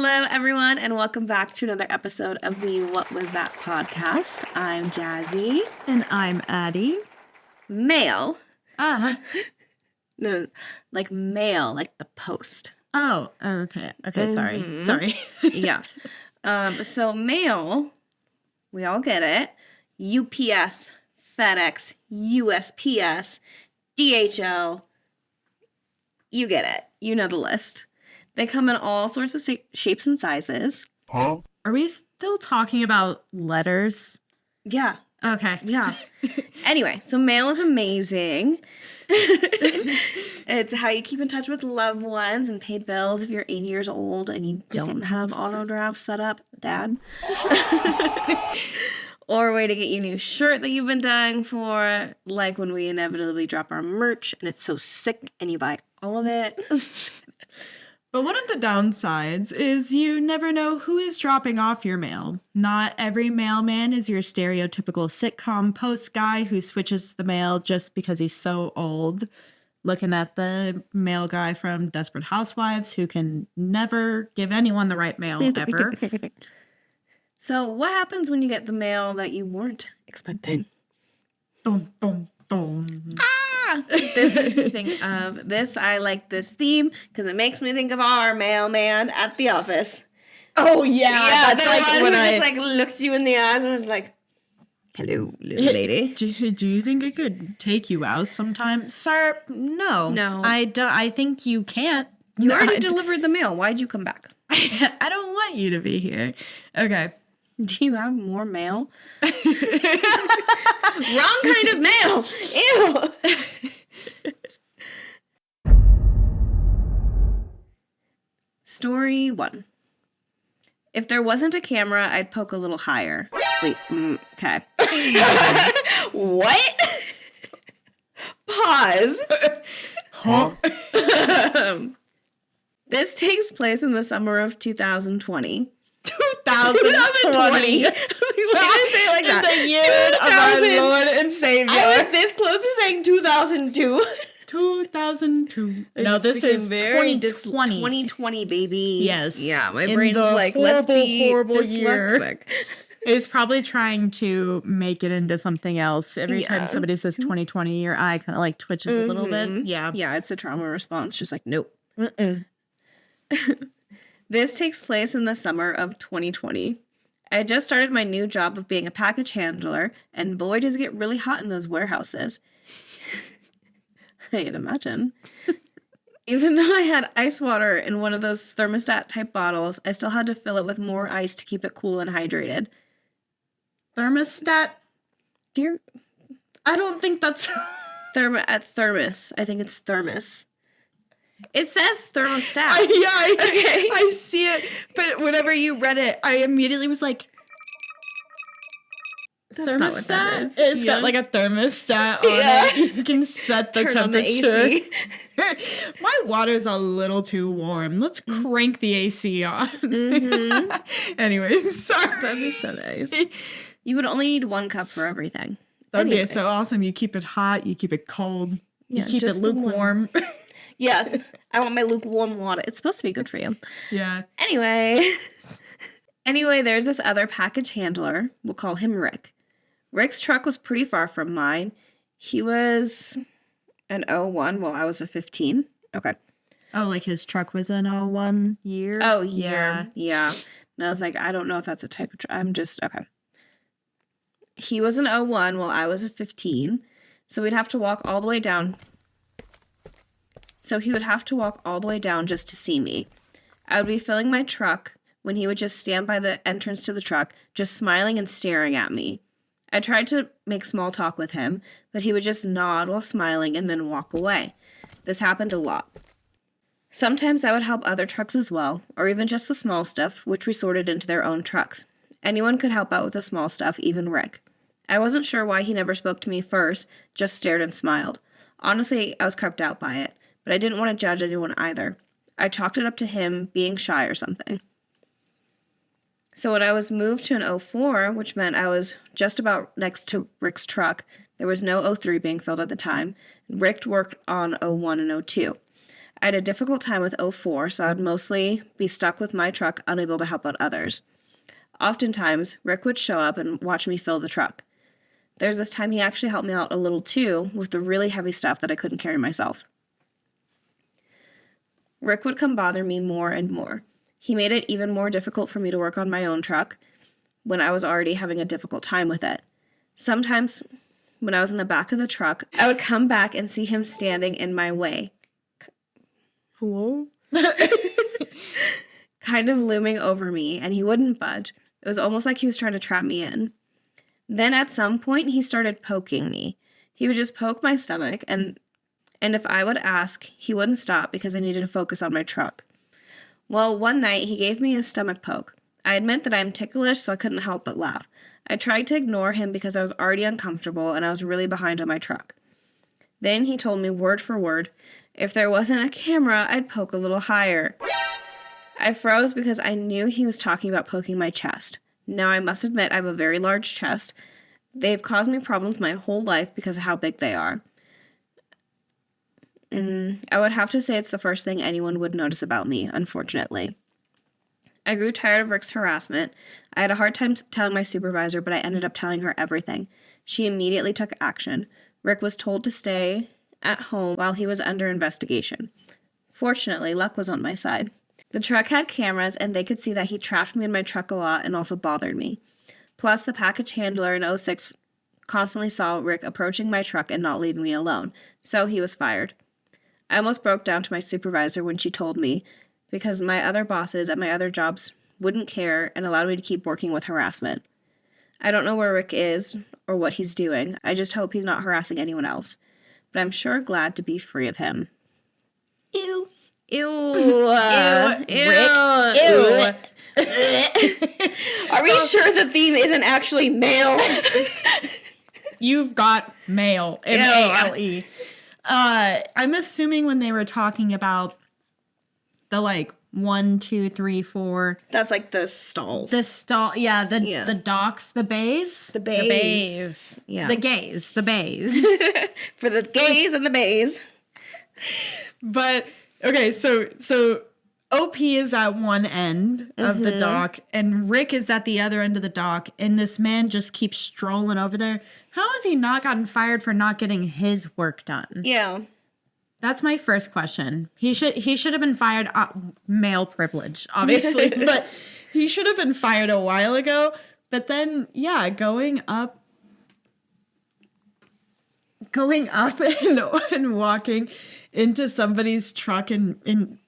Hello, everyone, and welcome back to another episode of the What Was That podcast. I'm Jazzy. And I'm Addi. Mail. No, like mail, like the post. Oh, okay. Okay, sorry. Yeah. So mail, we all get it. UPS, FedEx, USPS, DHL. You get it. You know the list. They come in all sorts of shapes and sizes. Huh? Are we still talking about letters? Yeah. Okay. Yeah. Anyway, so mail is amazing. It's how you keep in touch with loved ones and pay bills if you're 80 years old and you don't have auto draft set up, Dad. Or a way to get you a new shirt that you've been dying for, like when we inevitably drop our merch and it's so sick and you buy all of it. But one of the downsides is you never know who is dropping off your mail. Not every mailman is your stereotypical sitcom post guy who switches the mail just because he's so old. Looking at the mail guy from Desperate Housewives who can never give anyone the right mail ever. So what happens when you get the mail that you weren't expecting? Dun, dun, dun. This makes me think of this. I like this theme because it makes me think of our mailman at the office. Oh, yeah. That's like when I just looked you in the eyes and was like, hello, little lady. Do you think I could take you out sometime? Sir, no. No. I think you can't. You already delivered the mail. Why'd you come back? I don't want you to be here. Okay. Do you have more mail? Wrong kind of mail. Ew. Story 1. If there wasn't a camera, I'd poke a little higher. Wait, okay. What? Pause. Huh? This takes place in the summer of 2020. 2020. Why did I say it like that? The year of our Lord and Savior. I was this close to saying 2002. 2002. No, this is 2020. 2020, baby. Yes. Yeah, my brain's like, let's be horrible dyslexic. Year. It's probably trying to make it into something else. Every time somebody says 2020, your eye kind of like twitches a little bit. Yeah. Yeah, it's a trauma response. Just like, nope. This takes place in the summer of 2020. I had just started my new job of being a package handler, and boy, does it get really hot in those warehouses. I can imagine. Even though I had ice water in one of those thermostat-type bottles, I still had to fill it with more ice to keep it cool and hydrated. Thermostat? Dear, I don't think that's... Thermos. I think it's thermos. It says thermostat. I see it. But whenever you read it, I immediately was like, That's not what that is. It's got like a thermostat on it. You can set the Turn temperature. on the AC. My water's a little too warm. Let's crank the AC on. Mm-hmm. Anyways, sorry. That'd be so nice. You would only need 1 cup for everything. That'd be so awesome. You keep it hot. You keep it cold. You keep it lukewarm. Yeah. I want my lukewarm water. It's supposed to be good for you. Yeah. Anyway, there's this other package handler. We'll call him Rick. Rick's truck was pretty far from mine. He was an 01 while I was a 15. Okay. Oh, like his truck was an 01 year? Oh, yeah. Yeah. And I was like, I don't know if that's a type of truck. I'm just, okay. He was an 01 while I was a 15. So we'd have to walk all the way down. So he would have to walk all the way down just to see me. I would be filling my truck when he would just stand by the entrance to the truck, just smiling and staring at me. I tried to make small talk with him, but he would just nod while smiling and then walk away. This happened a lot. Sometimes I would help other trucks as well, or even just the small stuff, which we sorted into their own trucks. Anyone could help out with the small stuff, even Rick. I wasn't sure why he never spoke to me first, just stared and smiled. Honestly, I was creeped out by it, but I didn't want to judge anyone either. I chalked it up to him being shy or something. So when I was moved to an 04, which meant I was just about next to Rick's truck, there was no 03 being filled at the time. Rick worked on 01 and 02. I had a difficult time with '04, so I would mostly be stuck with my truck, unable to help out others. Oftentimes, Rick would show up and watch me fill the truck. There's this time he actually helped me out a little too with the really heavy stuff that I couldn't carry myself. Rick would come bother me more and more. He made it even more difficult for me to work on my own truck when I was already having a difficult time with it. Sometimes, when I was in the back of the truck, I would come back and see him standing in my way. Hello? Kind of looming over me, and he wouldn't budge. It was almost like he was trying to trap me in. Then at some point, he started poking me. He would just poke my stomach, and if I would ask, he wouldn't stop because I needed to focus on my truck. Well, one night, he gave me a stomach poke. I admit that I'm ticklish, so I couldn't help but laugh. I tried to ignore him because I was already uncomfortable and I was really behind on my truck. Then he told me word for word, if there wasn't a camera, I'd poke a little higher. I froze because I knew he was talking about poking my chest. Now, I must admit I have a very large chest. They've caused me problems my whole life because of how big they are. I would have to say it's the first thing anyone would notice about me, unfortunately. I grew tired of Rick's harassment. I had a hard time telling my supervisor, but I ended up telling her everything. She immediately took action. Rick was told to stay at home while he was under investigation. Fortunately, luck was on my side. The truck had cameras, and they could see that he trapped me in my truck a lot and also bothered me. Plus, the package handler in '06 constantly saw Rick approaching my truck and not leaving me alone, so he was fired. I almost broke down to my supervisor when she told me, because my other bosses at my other jobs wouldn't care and allowed me to keep working with harassment. I don't know where Rick is or what he's doing. I just hope he's not harassing anyone else. But I'm sure glad to be free of him. Ew. Ew. Ew. Rick. Ew. Are we sure the theme isn't actually male? You've got mail. M-A-L-E. I'm assuming when they were talking about the 1, 2, 3, 4. That's like the stalls. The stall, the docks, the bays. The bays. Yeah. The gays, the bays. For the gays and the bays. But, okay, so OP is at one end of the dock, and Rick is at the other end of the dock, and this man just keeps strolling over there. How has he not gotten fired for not getting his work done? Yeah. That's my first question. He should have been fired. Male privilege, obviously, but he should have been fired a while ago. But then, going up and walking into somebody's truck and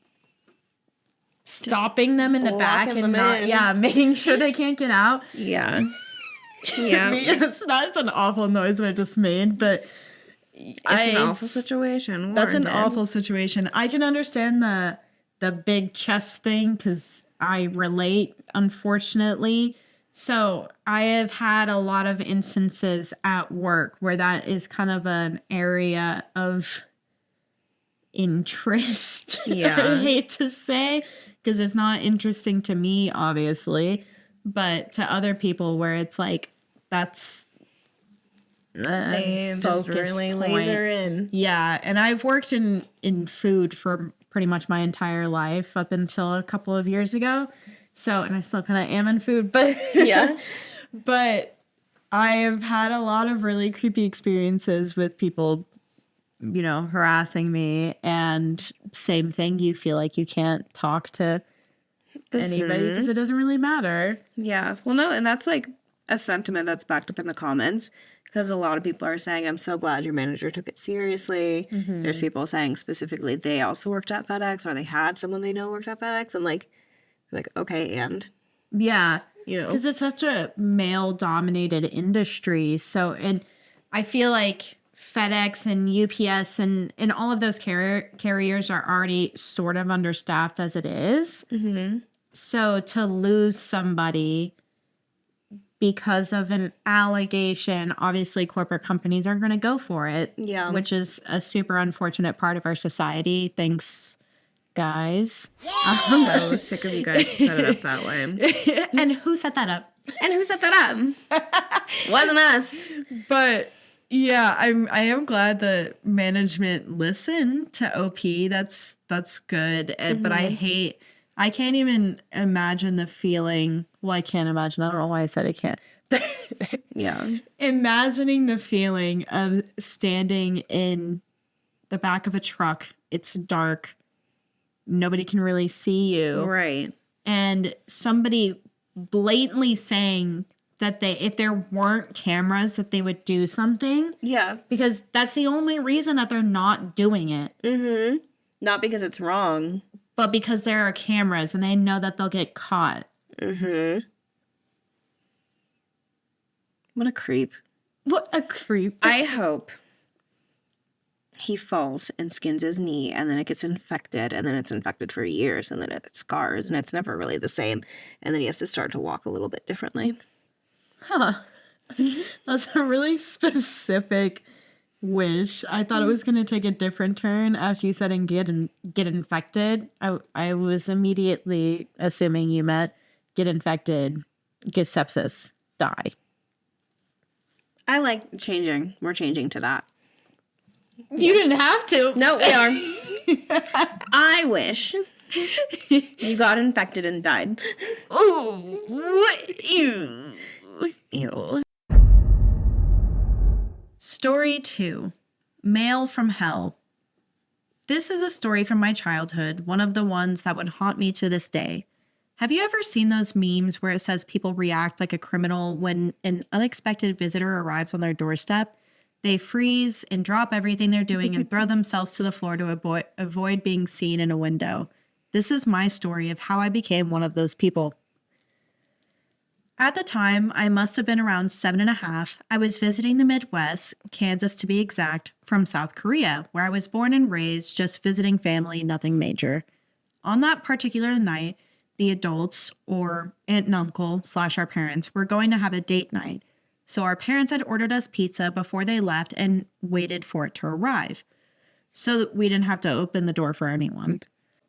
stopping them in the back and making sure they can't get out. Yeah. Yeah. That's an awful noise that I just made, but it's an awful situation. That's an awful situation. I can understand the big chest thing because I relate, unfortunately. So I have had a lot of instances at work where that is kind of an area of interest. Yeah. I hate to say, because it's not interesting to me, obviously, but to other people where it's that's they just really laser in. Yeah, and I've worked in food for pretty much my entire life up until a couple of years ago. So, and I still kind of am in food, but yeah. But I've had a lot of really creepy experiences with people, harassing me, and same thing, you feel like you can't talk to anybody because it doesn't really matter. Yeah. Well, no, and that's a sentiment that's backed up in the comments. Because a lot of people are saying, I'm so glad your manager took it seriously. Mm-hmm. There's people saying specifically they also worked at FedEx or they had someone they know worked at FedEx. And okay, and? Yeah. Because it's such a male-dominated industry. So, and I feel like FedEx and UPS and all of those carriers are already sort of understaffed as it is. Mm-hmm. So to lose somebody because of an allegation, obviously corporate companies are going to go for it. Yeah. Which is a super unfortunate part of our society. Thanks, guys. Yeah. So sick of you guys to set it up that way. And who set that up? Wasn't us. But Yeah, I am glad that management listened to OP. That's good. But I can't even imagine the feeling. Well, I can't imagine. I don't know why I said I can't. But Yeah. imagining the feeling of standing in the back of a truck. It's dark. Nobody can really see you. Right. And somebody blatantly saying that if there weren't cameras, that they would do something. Yeah. Because that's the only reason that they're not doing it. Mm-hmm. Not because it's wrong. But because there are cameras and they know that they'll get caught. Mm-hmm. What a creep. What a creep. I hope he falls and skins his knee, and then it gets infected, and then it's infected for years, and then it scars, and it's never really the same. And then he has to start to walk a little bit differently. Huh. That's a really specific wish. I thought it was going to take a different turn after you said and get infected. I was immediately assuming you meant get infected, get sepsis, die. I like changing. We're changing to that. You didn't have to. No, we are. I wish you got infected and died. Oh, what? Ew. Ew. Story 2. Mail from Hell. This is a story from my childhood, one of the ones that would haunt me to this day. Have you ever seen those memes where it says people react like a criminal when an unexpected visitor arrives on their doorstep? They freeze and drop everything they're doing and throw themselves to the floor to avoid being seen in a window. This is my story of how I became one of those people. At the time, I must have been around 7.5. I was visiting the Midwest, Kansas to be exact, from South Korea, where I was born and raised, just visiting family, nothing major. On that particular night, the adults, or aunt and uncle / our parents, were going to have a date night. So our parents had ordered us pizza before they left and waited for it to arrive, so that we didn't have to open the door for anyone.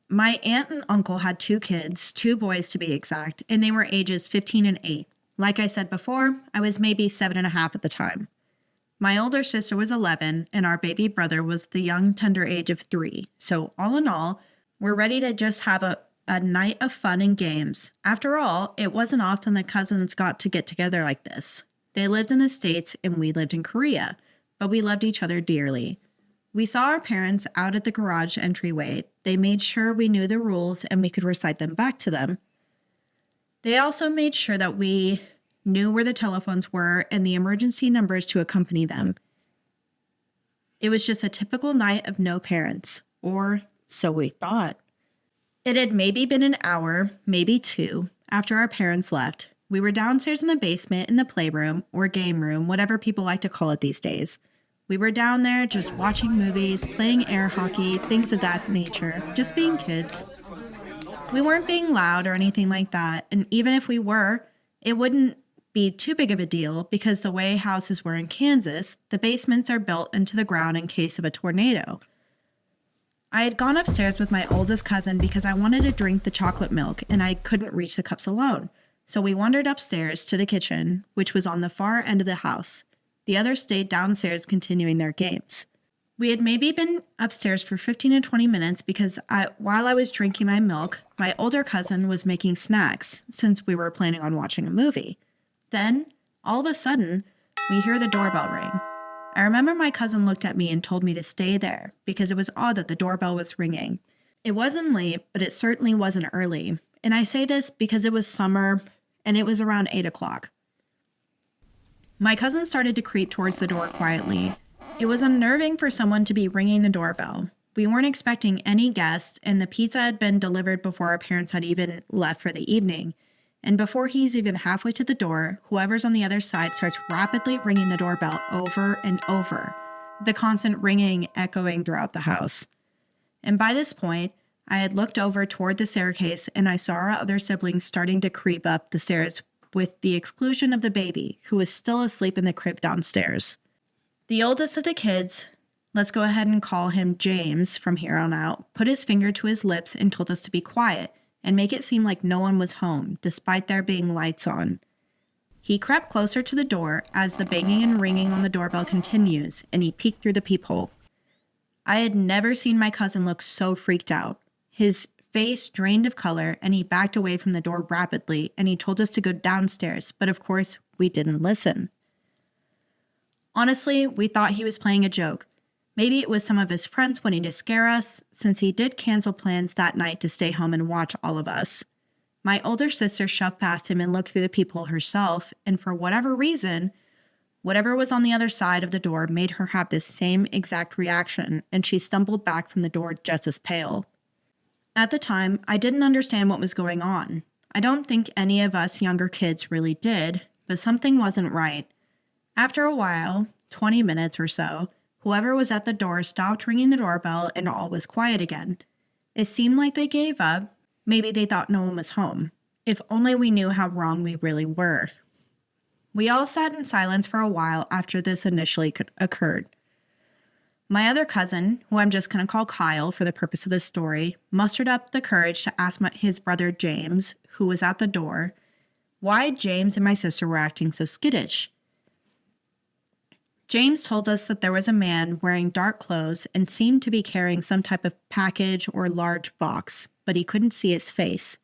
My aunt and uncle had 2 kids, 2 boys to be exact, and they were ages 15 and 8. Like I said before, I was maybe 7.5 at the time. My older sister was 11, and our baby brother was the young, tender age of 3. So all in all, we're ready to just have a night of fun and games. After all, it wasn't often that cousins got to get together like this. They lived in the States and we lived in Korea, but we loved each other dearly. We saw our parents out at the garage entryway. They made sure we knew the rules and we could recite them back to them. They also made sure that we knew where the telephones were and the emergency numbers to accompany them. It was just a typical night of no parents, or so we thought. It had maybe been an hour, maybe 2, after our parents left. We were downstairs in the basement in the playroom, or game room, whatever people like to call it these days. We were down there just watching movies, playing air hockey, things of that nature, just being kids. We weren't being loud or anything like that, and even if we were, it wouldn't be too big of a deal because the way houses were in Kansas, the basements are built into the ground in case of a tornado. I had gone upstairs with my oldest cousin because I wanted to drink the chocolate milk and I couldn't reach the cups alone. So we wandered upstairs to the kitchen, which was on the far end of the house. The others stayed downstairs continuing their games. We had maybe been upstairs for 15 to 20 minutes because while I was drinking my milk, my older cousin was making snacks since we were planning on watching a movie. Then, all of a sudden, we hear the doorbell ring. I remember my cousin looked at me and told me to stay there because it was odd that the doorbell was ringing. It wasn't late, but it certainly wasn't early. And I say this because it was summer and it was around 8 o'clock. My cousin started to creep towards the door quietly. It was unnerving for someone to be ringing the doorbell. We weren't expecting any guests, and the pizza had been delivered before our parents had even left for the evening. And before he's even halfway to the door, whoever's on the other side starts rapidly ringing the doorbell over and over, the constant ringing echoing throughout the house. And by this point, I had looked over toward the staircase and I saw our other siblings starting to creep up the stairs with the exclusion of the baby, who was still asleep in the crib downstairs. The oldest of the kids, let's go ahead and call him James from here on out, put his finger to his lips and told us to be quiet and make it seem like no one was home, despite there being lights on. He crept closer to the door as the banging and ringing on the doorbell continues, and he peeked through the peephole. I had never seen my cousin look so freaked out. His face drained of color, and he backed away from the door rapidly, and he told us to go downstairs, but of course, we didn't listen. Honestly, we thought he was playing a joke. Maybe it was some of his friends wanting to scare us, since he did cancel plans that night to stay home and watch all of us. My older sister shoved past him and looked through the peephole herself, and for whatever reason, whatever was on the other side of the door made her have this same exact reaction, and she stumbled back from the door just as pale. At the time, I didn't understand what was going on. I don't think any of us younger kids really did, but something wasn't right. After a while, 20 minutes or so, whoever was at the door stopped ringing the doorbell and all was quiet again. It seemed like they gave up. Maybe they thought no one was home. If only we knew how wrong we really were. We all sat in silence for a while after this initially occurred. My other cousin, who I'm just going to call Kyle for the purpose of this story, mustered up the courage to ask his brother James, who was at the door, why James and my sister were acting so skittish. James told us that there was a man wearing dark clothes and seemed to be carrying some type of package or large box, but he couldn't see his face.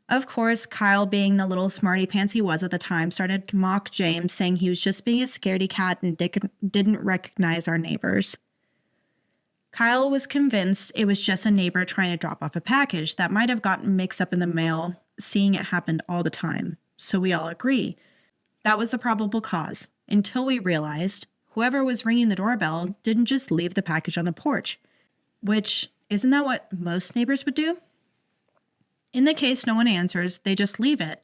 Of course, Kyle, being the little smarty pants he was at the time, started to mock James, saying he was just being a scaredy cat and didn't recognize our neighbors. Kyle was convinced it was just a neighbor trying to drop off a package that might have gotten mixed up in the mail, seeing it happened all the time. So we all agree that was the probable cause, until we realized whoever was ringing the doorbell didn't just leave the package on the porch, which isn't that what most neighbors would do? In the case no one answers, they just leave it.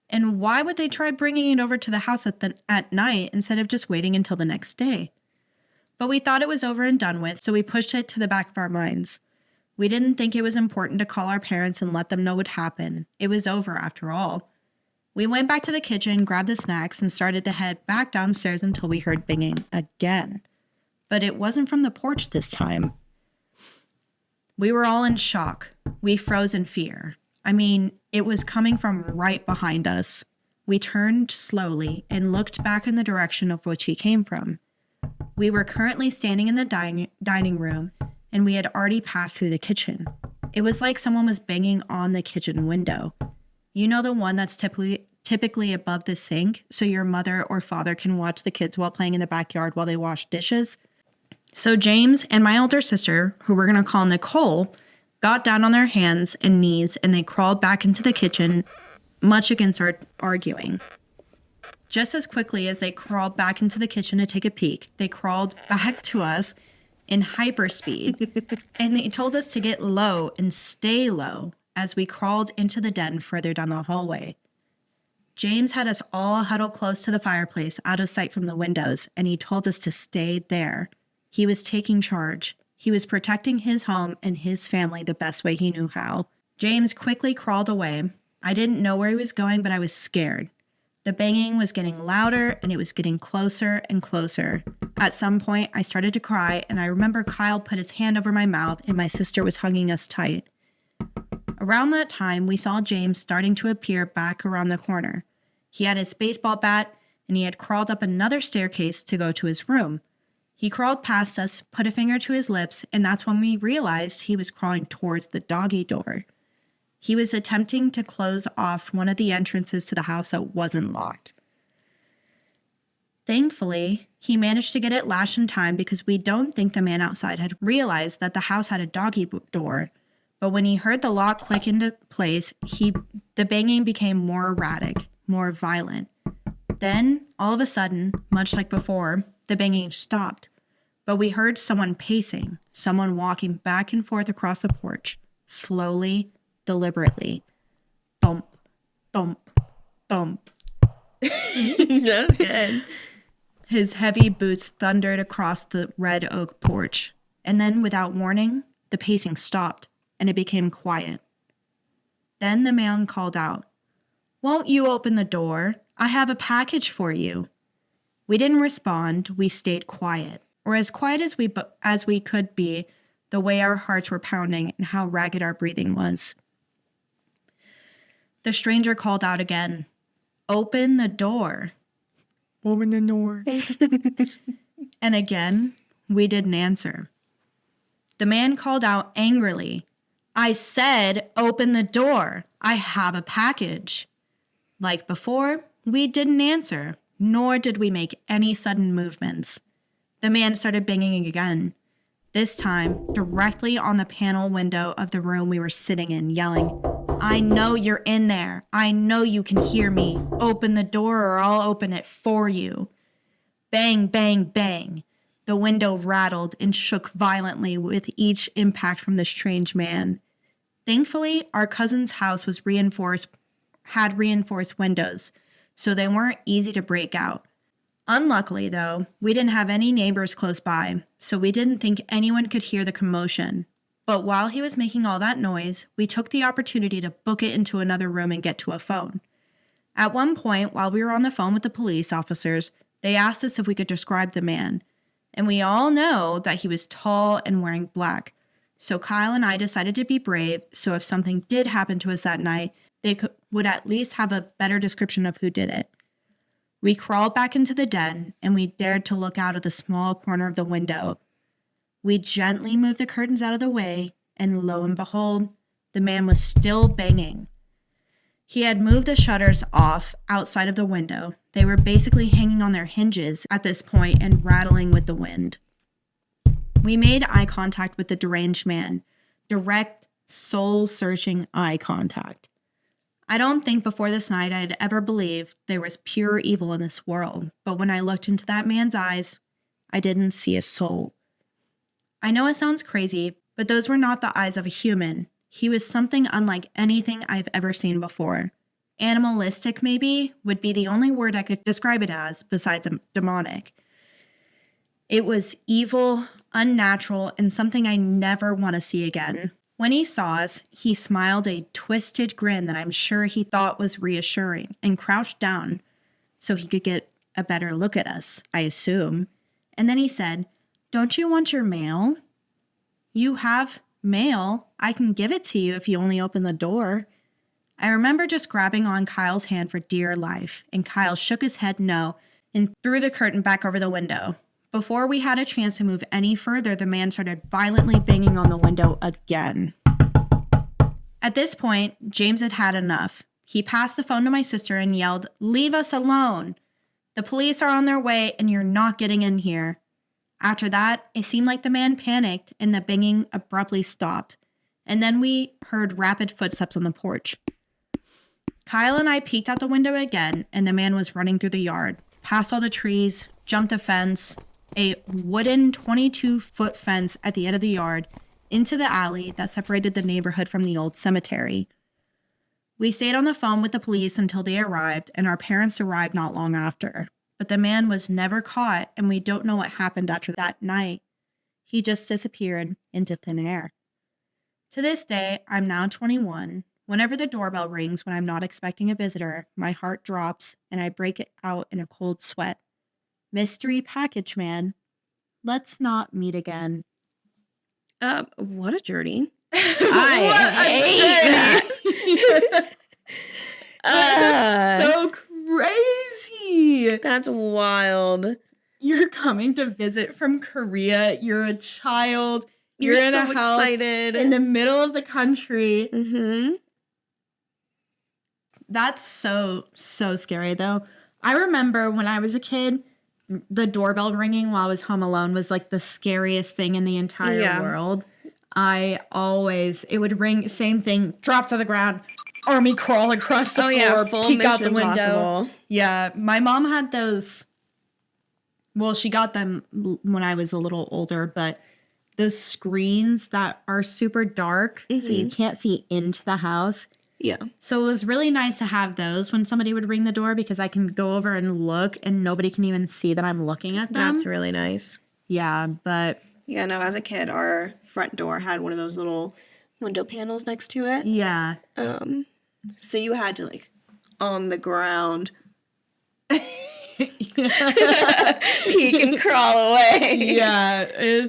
And why would they try bringing it over to the house at night instead of just waiting until the next day? But we thought it was over and done with, so we pushed it to the back of our minds. We didn't think it was important to call our parents and let them know what happened. It was over after all. We went back to the kitchen, grabbed the snacks, and started to head back downstairs until we heard banging again. But it wasn't from the porch this time. We were all in shock. We froze in fear. I mean, it was coming from right behind us. We turned slowly and looked back in the direction of which he came from. We were currently standing in the dining room, and we had already passed through the kitchen. It was like someone was banging on the kitchen window. You know, the one that's typically above the sink, so your mother or father can watch the kids while playing in the backyard while they wash dishes? So James and my older sister, who we're going to call Nicole, got down on their hands and knees, and they crawled back into the kitchen, much against our arguing. Just as quickly as they crawled back into the kitchen to take a peek, they crawled back to us in hyperspeed, and they told us to get low and stay low as we crawled into the den further down the hallway. James had us all huddled close to the fireplace, out of sight from the windows, and he told us to stay there. He was taking charge. He was protecting his home and his family the best way he knew how. James quickly crawled away. I didn't know where he was going, but I was scared. The banging was getting louder, and it was getting closer and closer. At some point, I started to cry, and I remember Kyle put his hand over my mouth, and my sister was hugging us tight. Around that time, we saw James starting to appear back around the corner. He had his baseball bat, and he had crawled up another staircase to go to his room. He crawled past us, put a finger to his lips, and that's when we realized he was crawling towards the doggy door. He was attempting to close off one of the entrances to the house that wasn't locked. Thankfully, he managed to get it latched in time because we don't think the man outside had realized that the house had a doggy door. But when he heard the lock click into place, the banging became more erratic, more violent. Then, all of a sudden, much like before, the banging stopped. But we heard someone pacing, someone walking back and forth across the porch, slowly, deliberately. Thump, thump, thump. That's good. His heavy boots thundered across the red oak porch. And then, without warning, the pacing stopped, and it became quiet. Then the man called out, "Won't you open the door? I have a package for you." We didn't respond. We stayed quiet, or as quiet as we could be, the way our hearts were pounding and how ragged our breathing was. The stranger called out again, "Open the door." Open the door. And again, we didn't answer. The man called out angrily, "I said, open the door. I have a package." Like before, we didn't answer, nor did we make any sudden movements. The man started banging again, this time directly on the panel window of the room we were sitting in, yelling, "I know you're in there. I know you can hear me. Open the door or I'll open it for you." Bang, bang, bang. The window rattled and shook violently with each impact from the strange man. Thankfully, our cousin's house was had reinforced windows, so they weren't easy to break out. Unluckily, though, we didn't have any neighbors close by, so we didn't think anyone could hear the commotion. But while he was making all that noise, we took the opportunity to book it into another room and get to a phone. At one point, while we were on the phone with the police officers, they asked us if we could describe the man. And we all know that he was tall and wearing black. So Kyle and I decided to be brave, so if something did happen to us that night, would at least have a better description of who did it. We crawled back into the den, and we dared to look out of the small corner of the window. We gently moved the curtains out of the way, and lo and behold, the man was still banging. He had moved the shutters off outside of the window. They were basically hanging on their hinges at this point and rattling with the wind. We made eye contact with the deranged man, direct, soul-searching eye contact. I don't think before this night I'd ever believed there was pure evil in this world, but when I looked into that man's eyes, I didn't see a soul. I know it sounds crazy, but those were not the eyes of a human. He was something unlike anything I've ever seen before. Animalistic, maybe, would be the only word I could describe it as, besides demonic. It was evil, unnatural, and something I never want to see again. When he saw us, he smiled a twisted grin that I'm sure he thought was reassuring and crouched down so he could get a better look at us, I assume. And then he said, "Don't you want your mail?" "You have mail. I can give it to you if you only open the door." I remember just grabbing on Kyle's hand for dear life, and Kyle shook his head no and threw the curtain back over the window. Before we had a chance to move any further, the man started violently banging on the window again. At this point, James had had enough. He passed the phone to my sister and yelled, "Leave us alone. The police are on their way and you're not getting in here." After that, it seemed like the man panicked and the banging abruptly stopped. And then we heard rapid footsteps on the porch. Kyle and I peeked out the window again, and the man was running through the yard, past all the trees, jumped a fence, a wooden 22-foot fence at the end of the yard, into the alley that separated the neighborhood from the old cemetery. We stayed on the phone with the police until they arrived, and our parents arrived not long after. But the man was never caught, and we don't know what happened after that night. He just disappeared into thin air. To this day, I'm now 21. Whenever the doorbell rings when I'm not expecting a visitor, my heart drops and I break it out in a cold sweat. Mystery package man, let's not meet again. What a journey. I hate that. That's so crazy. That's wild. You're coming to visit from Korea. You're a child. You're in so a house excited. in the middle of the country. Mm-hmm. That's so scary, though. I remember when I was a kid, the doorbell ringing while I was home alone was like the scariest thing in the entire world. It would ring, same thing, drop to the ground, army crawl across the floor, full peek out the Mission window. Impossible. Yeah, my mom had those. Well, she got them when I was a little older, but those screens that are super dark, so you can't see into the house. Yeah. So it was really nice to have those when somebody would ring the door because I can go over and look and nobody can even see that I'm looking at them. That's really nice. Yeah, but... Yeah, no, as a kid, our front door had one of those little window panels next to it. Yeah. So you had to, like, on the ground, peek and crawl away. Yeah, I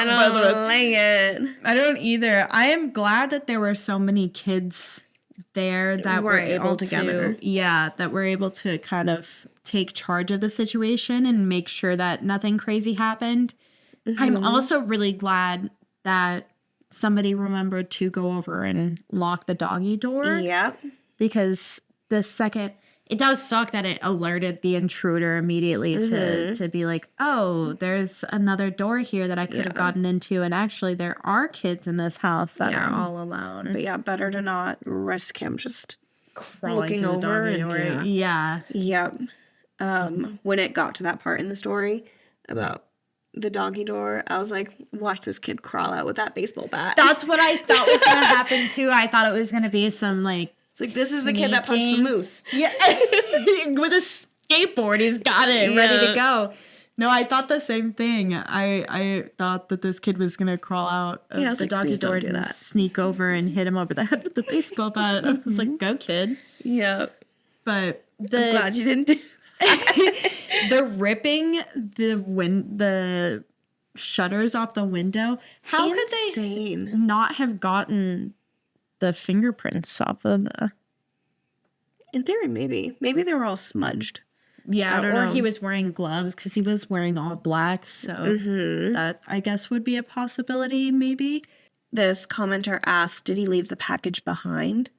don't like it. I don't either. I am glad that there were so many kids there that We're were able all to, together. that were able to kind of take charge of the situation and make sure that nothing crazy happened. I'm also really glad that somebody remembered to go over and lock the doggy door. Yep. Because the second, it does suck that it alerted the intruder immediately to be like, oh, there's another door here that I could have gotten into. And actually, there are kids in this house that are all alone. But yeah, better to not risk him just Crawling looking to the over doggy and door. Yeah. Yep. When it got to that part in the story about the doggy door, I was like, watch this kid crawl out with that baseball bat. That's what I thought was going to happen too. I thought it was going to be some like, It's like, this is the kid that punched the moose. yeah, with a skateboard, he's got it ready to go. No, I thought the same thing. I thought that this kid was gonna crawl out of I was the like, doggy please don't door do and that. sneak over and hit him over the head with the baseball bat. I was like, go kid. Yep. But I'm glad you didn't do the ripping the shutters off the window. How could they Insane. not have gotten the fingerprints off of the? In theory, maybe. Maybe they were all smudged. Yeah, I don't or know. he was wearing gloves because he was wearing all black. So that I guess would be a possibility. Maybe. This commenter asked, did he leave the package behind?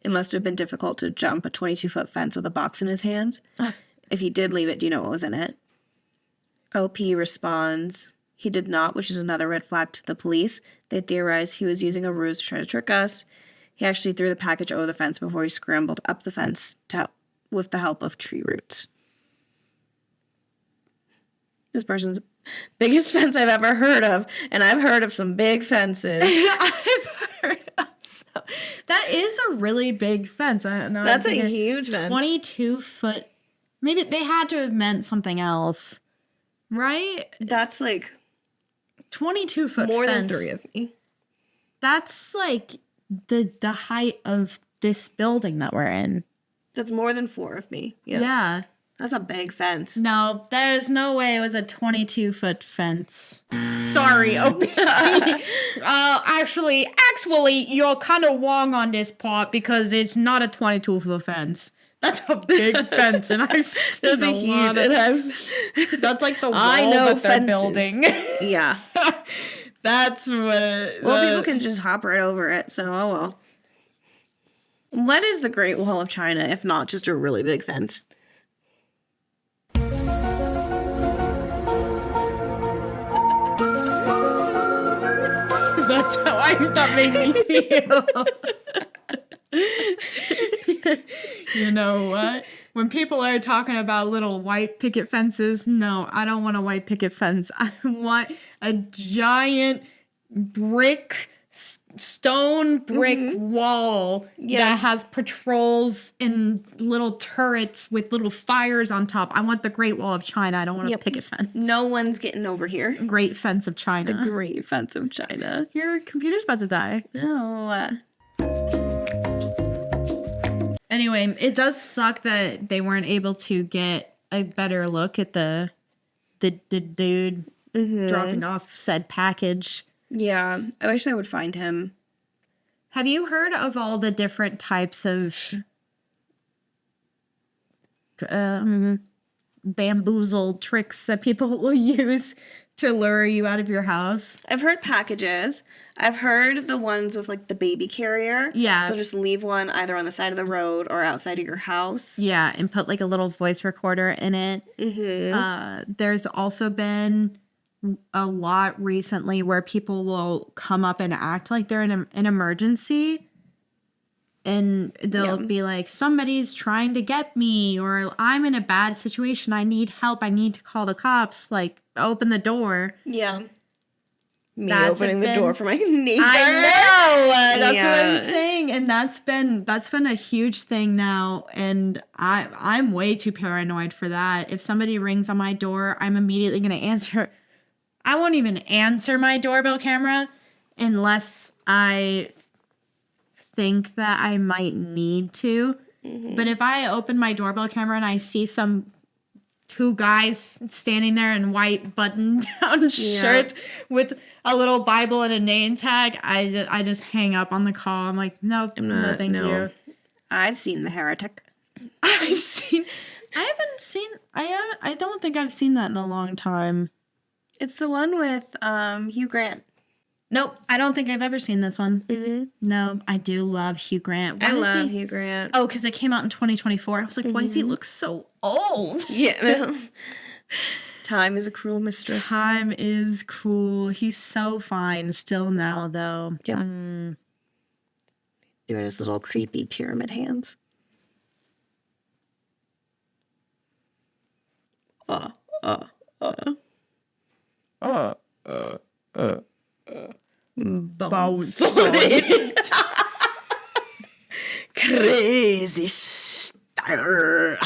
It must have been difficult to jump a 22-foot fence with a box in his hands. If he did leave it, do you know what was in it? OP responds, he did not, which is another red flag to the police. They theorize he was using a ruse to try to trick us. He actually threw the package over the fence before he scrambled up the fence with the help of tree roots. This person's biggest fence I've ever heard of, and I've heard of some big fences. I've heard of so. That is a really big fence. I don't know. That's a huge fence. 22-foot. Maybe they had to have meant something else, right? That's like 22-foot more fence. than 3 of me. That's like the height of this building that we're in. That's more than 4 of me. Yeah. That's a big fence. No, there's no way it was a 22-foot fence. Sorry, OP. Actually, you're kind of wrong on this part because it's not a 22-foot fence. That's a big fence, and I've seen That's a lot huge. of, that's like the wall I know that they're fences. building. Yeah. That's what. Well, people can just hop right over it, so oh well. What is the Great Wall of China if not just a really big fence? That's how that made me feel. You know what? When people are talking about little white picket fences, no, I don't want a white picket fence. I want a giant stone brick wall that has patrols and little turrets with little fires on top. I want the Great Wall of China. I don't want a picket fence. No one's getting over here. Great Fence of China. The Great Fence of China. Your computer's about to die. No. Anyway, it does suck that they weren't able to get a better look at the dude dropping off said package. Yeah, I wish I would find him. Have you heard of all the different types of bamboozled tricks that people will use to lure you out of your house? I've heard packages. I've heard the ones with like the baby carrier. Yeah. They'll just leave one either on the side of the road or outside of your house. Yeah, and put like a little voice recorder in it. There's also been a lot recently where people will come up and act like they're in an emergency. And they'll be like, somebody's trying to get me, or I'm in a bad situation. I need help. I need to call the cops. Like, open the door. Yeah. Me That's opening the been- door for my neighbor. I know. That's what I'm Yeah. saying. And that's been a huge thing now. And I'm way too paranoid for that. If somebody rings on my door, I'm immediately going to answer. I won't even answer my doorbell camera unless I think that I might need to. But if I open my doorbell camera and I see some two guys standing there in white button-down shirts with a little Bible and a name tag, I just hang up on the call. I'm like, no, thank you. I've seen The Heretic. I don't think I've seen that in a long time. It's the one with Hugh Grant. Nope, I don't think I've ever seen this one. Mm-hmm. No, I do love Hugh Grant. I love Hugh Grant. Oh, because it came out in 2024. I was like, why does he look so old? Yeah. Time is a cruel mistress. Time is cool. He's so fine still now, though. Yep. Doing his little creepy pyramid hands. Bounce. Crazy star.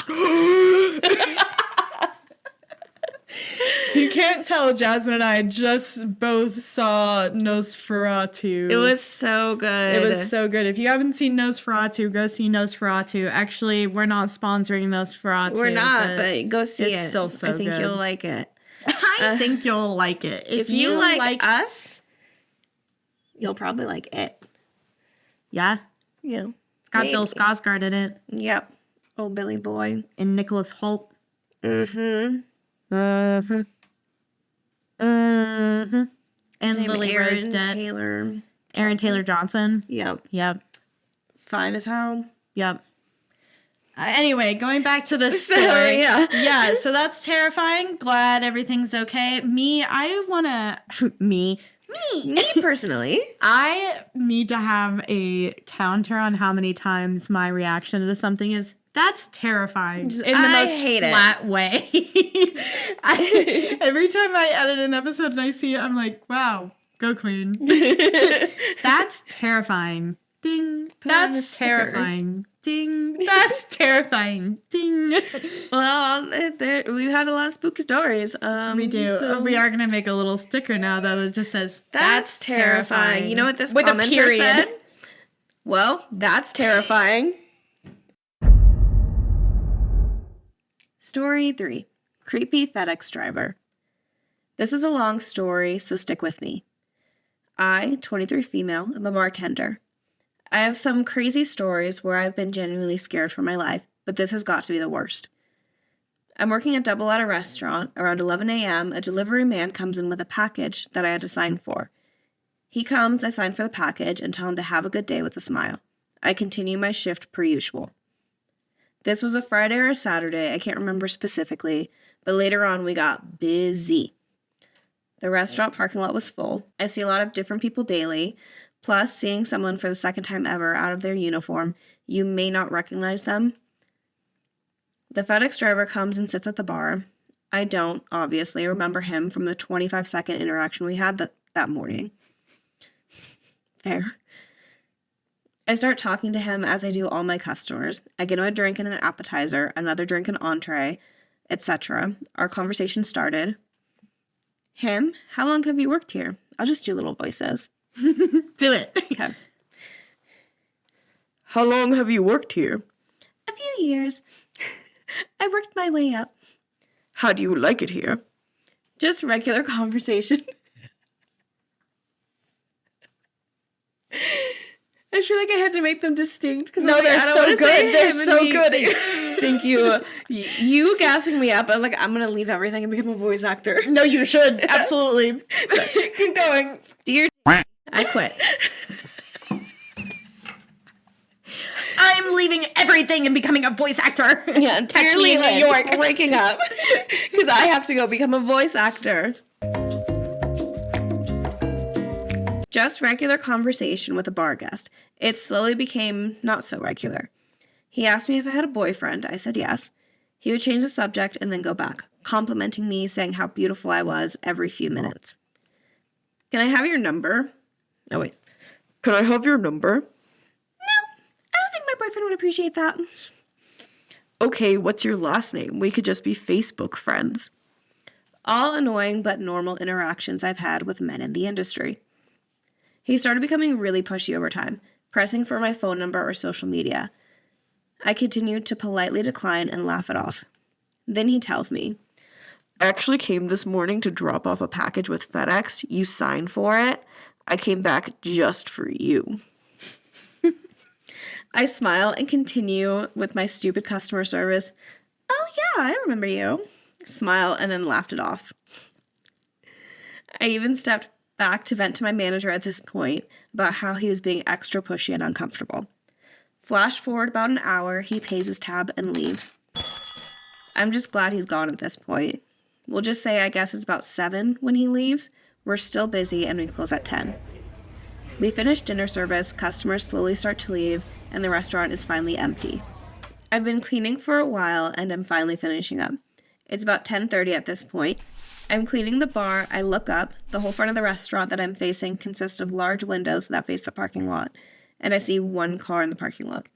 You can't tell, Jasmine and I just both saw Nosferatu. It was so good. It was so good. If you haven't seen Nosferatu, go see Nosferatu. Actually, we're not sponsoring Nosferatu. We're not, but go see it's it. still so I think good. you'll like it. I think you'll like it. If you like us, you'll probably like it. Yeah. Yeah. It's got Bill Skarsgård in it. Yep. Oh, Billy Boy. And Nicholas Hoult. Mm-hmm. Mm-hmm. Mm-hmm. And Same Lily Rose Depp. Aaron Taylor Johnson. Yep. Yep. Fine as hell. Yep. Anyway, going back to the story. Yeah. So that's terrifying. Glad everything's okay. Me personally. I need to have a counter on how many times my reaction to something is, that's terrifying. In the most hate flat way. Every time I edit an episode and I see it, I'm like, wow, go queen. That's terrifying. Ding. That's terrifying. Ding. That's terrifying. Ding. Well, we've had a lot of spooky stories. We do. So We are going to make a little sticker now that just says, that's terrifying. You know what this With a commenter period. said? Well, that's terrifying. Story 3. Creepy FedEx driver. This is a long story, so stick with me. I, 23 female, am a bartender. I have some crazy stories where I've been genuinely scared for my life, but this has got to be the worst. I'm working a double at a restaurant. Around 11 a.m., a delivery man comes in with a package that I had to sign for. He comes, I sign for the package, and tell him to have a good day with a smile. I continue my shift per usual. This was a Friday or a Saturday, I can't remember specifically, but later on we got busy. The restaurant parking lot was full. I see a lot of different people daily, plus seeing someone for the second time ever out of their uniform, you may not recognize them. The FedEx driver comes and sits at the bar. I don't, obviously, remember him from the 25-second interaction we had that morning. Fair. I start talking to him as I do all my customers. I get him a drink and an appetizer, another drink and entree, etc. Our conversation started. Him, how long have you worked here? I'll just do little voices. Do it. Okay. How long have you worked here? A few years. I've worked my way up. How do you like it here? Just regular conversation. I feel like I had to make them distinct because they're so good. They're so good. Thank you. You gassing me up. I'm like, I'm gonna leave everything and become a voice actor. No, you should. Absolutely. Keep going. Dear, I quit. I'm leaving everything and becoming a voice actor. Yeah, Catch me in New York. Breaking up because I have to go become a voice actor. Just regular conversation with a bar guest. It slowly became not so regular. He asked me if I had a boyfriend. I said yes. He would change the subject and then go back, complimenting me, saying how beautiful I was every few minutes. Can I have your number? Oh, wait. Can I have your number? No, I don't think my boyfriend would appreciate that. Okay, what's your last name? We could just be Facebook friends. All annoying but normal interactions I've had with men in the industry. He started becoming really pushy over time, pressing for my phone number or social media. I continued to politely decline and laugh it off. Then he tells me, I actually came this morning to drop off a package with FedEx. You signed for it. I came back just for you. I smile and continue with my stupid customer service. Oh, yeah, I remember you. Smile and then laughed it off. I even stepped back to vent to my manager at this point about how he was being extra pushy and uncomfortable. Flash forward about an hour, he pays his tab and leaves. I'm just glad he's gone at this point. We'll just say I guess it's about 7 when he leaves. We're still busy and we close at 10. We finish dinner service, customers slowly start to leave, and the restaurant is finally empty. I've been cleaning for a while and I'm finally finishing up. It's about 10:30 at this point. I'm cleaning the bar, I look up, the whole front of the restaurant that I'm facing consists of large windows that face the parking lot, and I see one car in the parking lot.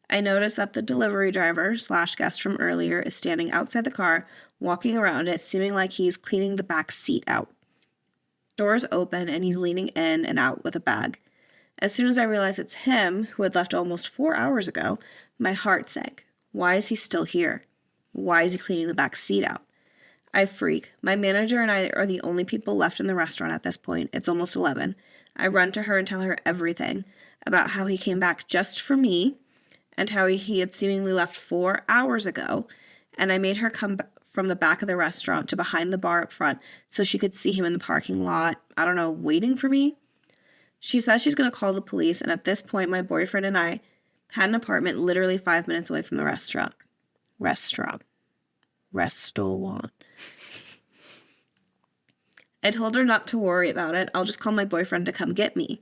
I notice that the delivery driver / guest from earlier is standing outside the car, walking around it, seeming like he's cleaning the back seat out. Doors open and he's leaning in and out with a bag. As soon as I realize it's him, who had left almost 4 hours ago, my heart sank. Why is he still here? Why is he cleaning the back seat out? I freak. My manager and I are the only people left in the restaurant at this point. It's almost 11. I run to her and tell her everything about how he came back just for me and how he had seemingly left 4 hours ago, and I made her come from the back of the restaurant to behind the bar up front so she could see him in the parking lot, I don't know, waiting for me. She says she's going to call the police, and at this point, my boyfriend and I had an apartment literally 5 minutes away from the restaurant. I told her not to worry about it. I'll just call my boyfriend to come get me.